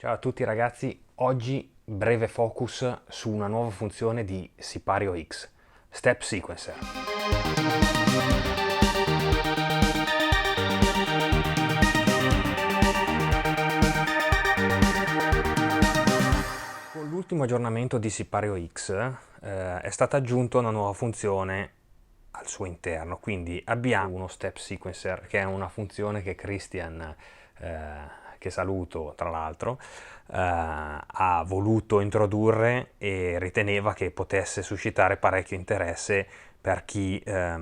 Ciao a tutti ragazzi, oggi breve focus su una nuova funzione di Sipario X, Step Sequencer. Con l'ultimo aggiornamento di Sipario X è stata aggiunta una nuova funzione al suo interno, quindi abbiamo uno Step Sequencer che è una funzione che Christian, che saluto tra l'altro, ha voluto introdurre e riteneva che potesse suscitare parecchio interesse per chi è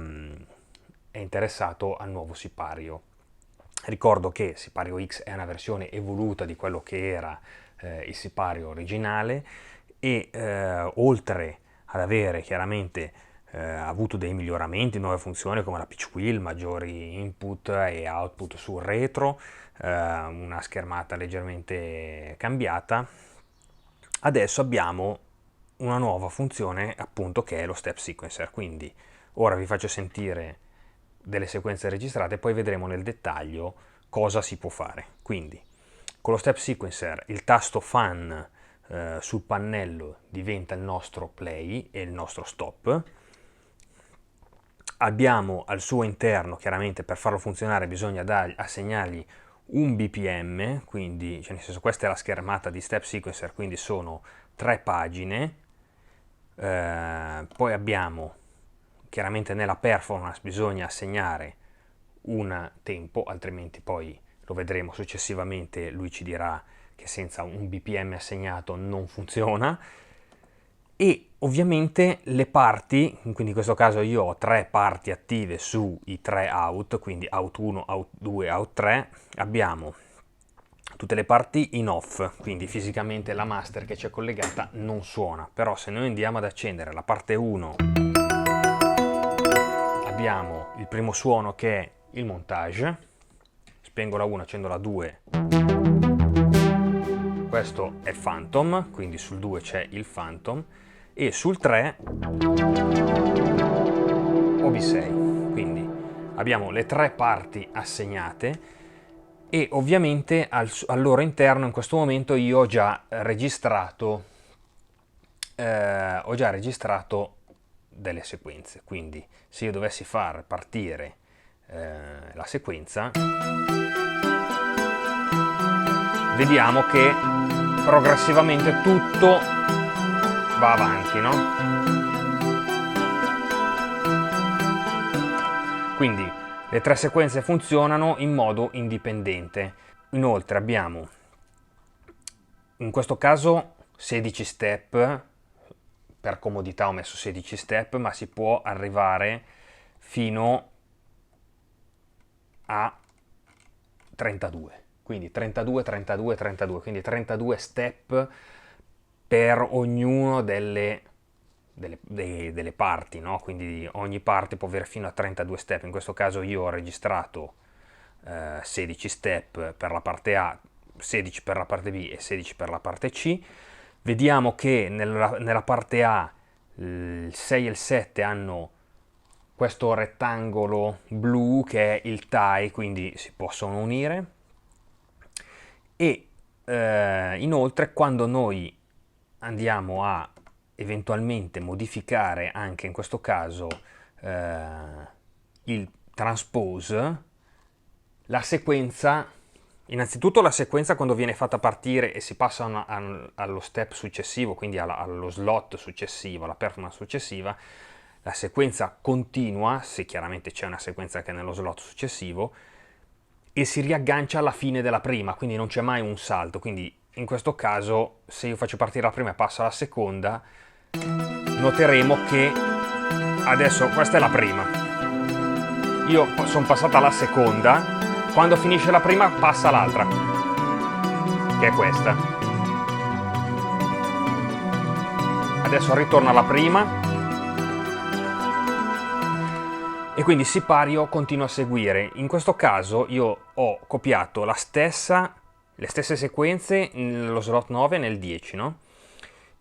interessato al nuovo Sipario. Ricordo che Sipario X è una versione evoluta di quello che era il Sipario originale e oltre ad avere chiaramente avuto dei miglioramenti, nuove funzioni come la pitch wheel, maggiori input e output sul retro, una schermata leggermente cambiata, adesso abbiamo una nuova funzione appunto che è lo step sequencer. Quindi ora vi faccio sentire delle sequenze registrate e poi vedremo nel dettaglio cosa si può fare. Quindi con lo step sequencer il tasto fan sul pannello diventa il nostro play e il nostro stop. Abbiamo al suo interno, chiaramente per farlo funzionare bisogna assegnargli un BPM, quindi cioè nel senso questa è la schermata di step sequencer, quindi sono 3 pagine. Poi abbiamo chiaramente nella performance bisogna assegnare un tempo, altrimenti poi lo vedremo successivamente, lui ci dirà che senza un BPM assegnato non funziona. E ovviamente le parti, quindi in questo caso io ho 3 parti attive sui 3 out, quindi out 1, out 2, out 3, abbiamo tutte le parti in off, quindi fisicamente la master che c'è collegata non suona, però se noi andiamo ad accendere la parte 1 abbiamo il primo suono che è il montage, spengo la 1, accendo la 2, questo è Phantom, quindi sul 2 c'è il Phantom, e sul 3 OB6, quindi abbiamo le 3 parti assegnate e ovviamente al loro interno in questo momento io ho già registrato delle sequenze, quindi se io dovessi far partire la sequenza vediamo che progressivamente tutto va avanti, no? Quindi le 3 sequenze funzionano in modo indipendente. Inoltre abbiamo in questo caso 16 step, per comodità ho messo 16 step, ma si può arrivare fino a 32. Quindi 32, 32, 32, quindi 32 step per ognuno delle parti, no? Quindi ogni parte può avere fino a 32 step. In questo caso io ho registrato 16 step per la parte A, 16 per la parte B e 16 per la parte C. Vediamo che nella parte A il 6 e il 7 hanno questo rettangolo blu che è il tie, quindi si possono unire. E inoltre quando noi andiamo a eventualmente modificare anche in questo caso il transpose, la sequenza, innanzitutto la sequenza quando viene fatta partire e si passa allo step successivo, quindi allo slot successivo, alla performance successiva, la sequenza continua, se chiaramente c'è una sequenza che è nello slot successivo, e si riaggancia alla fine della prima, quindi non c'è mai un salto. Quindi in questo caso se io faccio partire la prima e passo alla seconda, noteremo che adesso questa è la prima, io sono passata alla seconda, quando finisce la prima passa l'altra, che è questa. Adesso ritorno alla prima e quindi Sipario continua a seguire. In questo caso io ho copiato le stesse sequenze nello slot 9 e nel 10, no?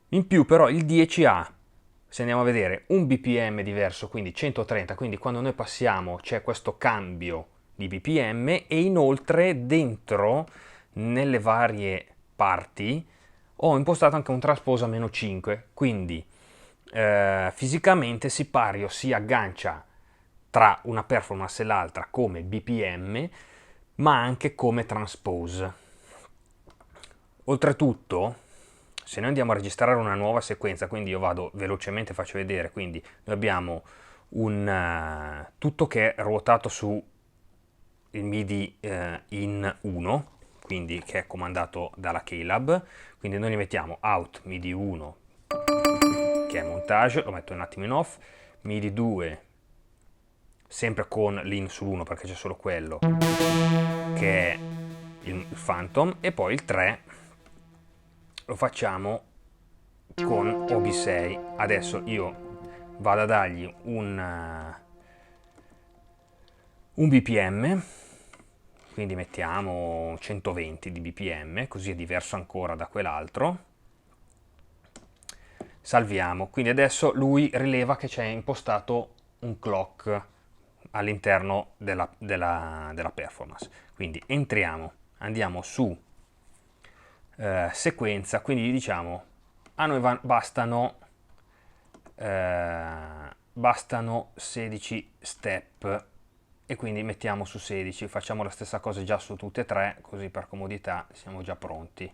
In più però il 10 ha, se andiamo a vedere, un BPM diverso, quindi 130, quindi quando noi passiamo c'è questo cambio di BPM e inoltre dentro nelle varie parti, ho impostato anche un transposa meno 5, quindi fisicamente Sipario si aggancia tra una performance e l'altra come BPM, ma anche come transpose. Oltretutto, se noi andiamo a registrare una nuova sequenza, quindi io vado velocemente, faccio vedere, quindi noi abbiamo un tutto che è ruotato su il MIDI in 1, quindi che è comandato dalla Keylab, quindi noi gli mettiamo out MIDI 1 che è montage, lo metto un attimo in off, MIDI 2 sempre con l'in sull'1 perché c'è solo quello che è il Phantom, e poi il 3 lo facciamo con OB6. Adesso io vado a dargli un BPM, quindi mettiamo 120 di BPM, così è diverso ancora da quell'altro. Salviamo, quindi adesso lui rileva che c'è impostato un clock all'interno della performance. Quindi entriamo, andiamo su sequenza, quindi gli diciamo a noi bastano 16 step, e quindi mettiamo su 16, facciamo la stessa cosa già su tutte e tre, così per comodità siamo già pronti.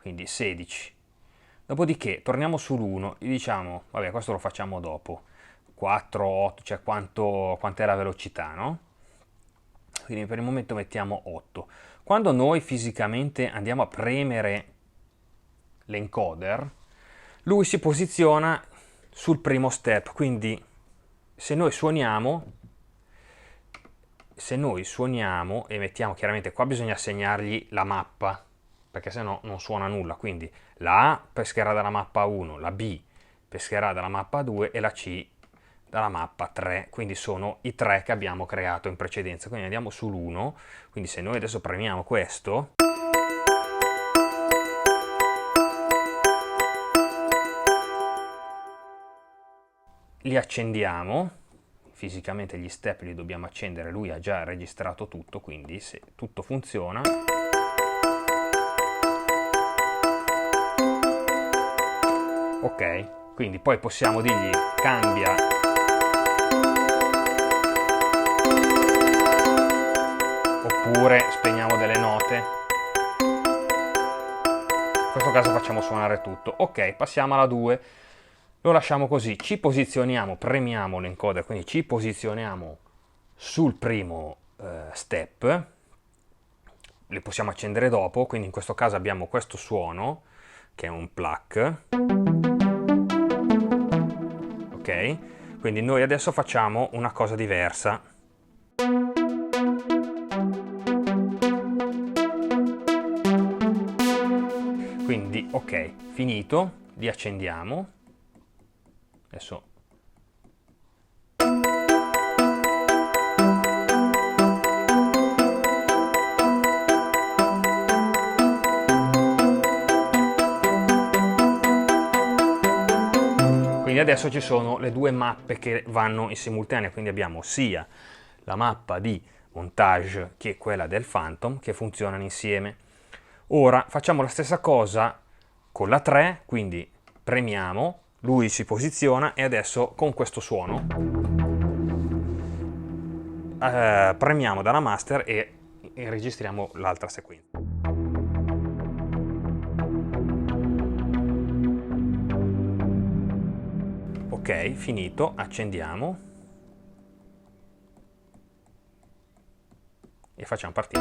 Quindi 16. Dopodiché torniamo sull'1, gli diciamo, vabbè, questo lo facciamo dopo, 4, 8, cioè quant'è la velocità, no? Quindi per il momento mettiamo 8. Quando noi fisicamente andiamo a premere l'encoder, lui si posiziona sul primo step, quindi se noi suoniamo e mettiamo, chiaramente qua bisogna assegnargli la mappa, perché se no non suona nulla, quindi la A pescherà dalla mappa 1, la B pescherà dalla mappa 2 e la C dalla mappa 3, quindi sono i 3 che abbiamo creato in precedenza. Quindi andiamo sull'1, quindi se noi adesso premiamo questo, li accendiamo, fisicamente gli step li dobbiamo accendere, lui ha già registrato tutto, quindi se tutto funziona, ok, quindi poi possiamo dirgli cambia oppure spegniamo delle note, in questo caso facciamo suonare tutto. Ok, passiamo alla 2, lo lasciamo così, ci posizioniamo, premiamo l'encoder, quindi ci posizioniamo sul primo step, le possiamo accendere dopo, quindi in questo caso abbiamo questo suono che è un pluck, ok? Quindi noi adesso facciamo una cosa diversa. Quindi ok, finito, li accendiamo. Adesso adesso ci sono le due mappe che vanno in simultanea, quindi abbiamo sia la mappa di montage che quella del Phantom che funzionano insieme. Ora facciamo la stessa cosa con la 3, quindi premiamo, lui si posiziona e adesso con questo suono premiamo dalla master e registriamo l'altra sequenza. Ok, finito, accendiamo e facciamo partire.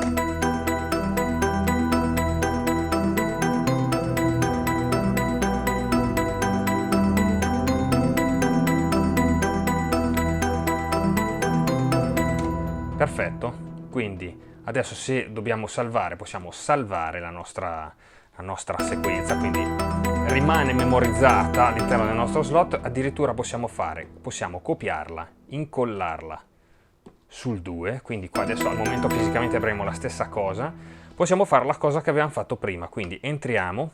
Perfetto, quindi adesso se dobbiamo salvare possiamo salvare la nostra sequenza, quindi rimane memorizzata all'interno del nostro slot. Addirittura possiamo copiarla, incollarla sul 2, quindi qua adesso al momento fisicamente avremo la stessa cosa. Possiamo fare la cosa che avevamo fatto prima, quindi entriamo,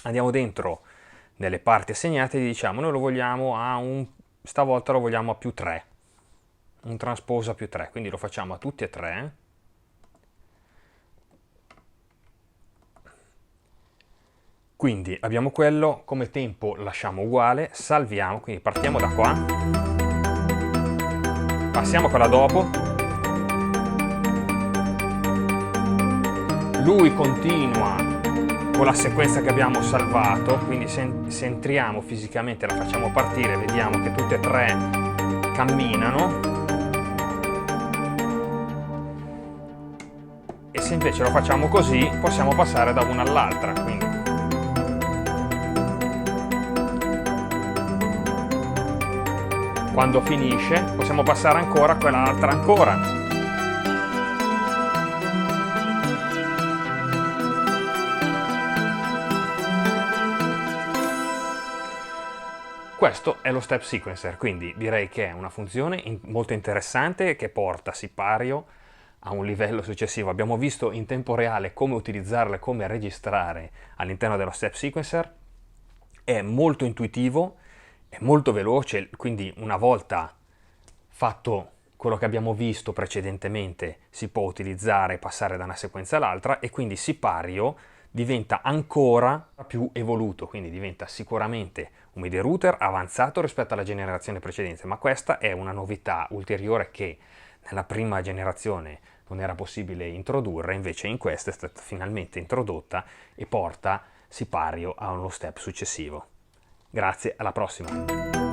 andiamo dentro nelle parti assegnate e diciamo noi lo vogliamo stavolta lo vogliamo a +3, un transposa +3, quindi lo facciamo a tutti e tre. Quindi abbiamo quello, come tempo lasciamo uguale, salviamo, quindi partiamo da qua, passiamo a quella dopo, lui continua con la sequenza che abbiamo salvato, quindi se entriamo fisicamente, la facciamo partire, vediamo che tutte e tre camminano, e se invece lo facciamo così possiamo passare da una all'altra, quindi quando finisce possiamo passare ancora a quell'altra ancora. Questo è lo step sequencer, quindi direi che è una funzione molto interessante che porta Sipario a un livello successivo. Abbiamo visto in tempo reale come utilizzarla e come registrare all'interno dello step sequencer. È molto intuitivo, è molto veloce, quindi una volta fatto quello che abbiamo visto precedentemente si può utilizzare e passare da una sequenza all'altra, e quindi Sipario diventa ancora più evoluto, quindi diventa sicuramente un media router avanzato rispetto alla generazione precedente, ma questa è una novità ulteriore che nella prima generazione non era possibile introdurre, invece in questa è stata finalmente introdotta e porta Sipario a uno step successivo. Grazie, alla prossima!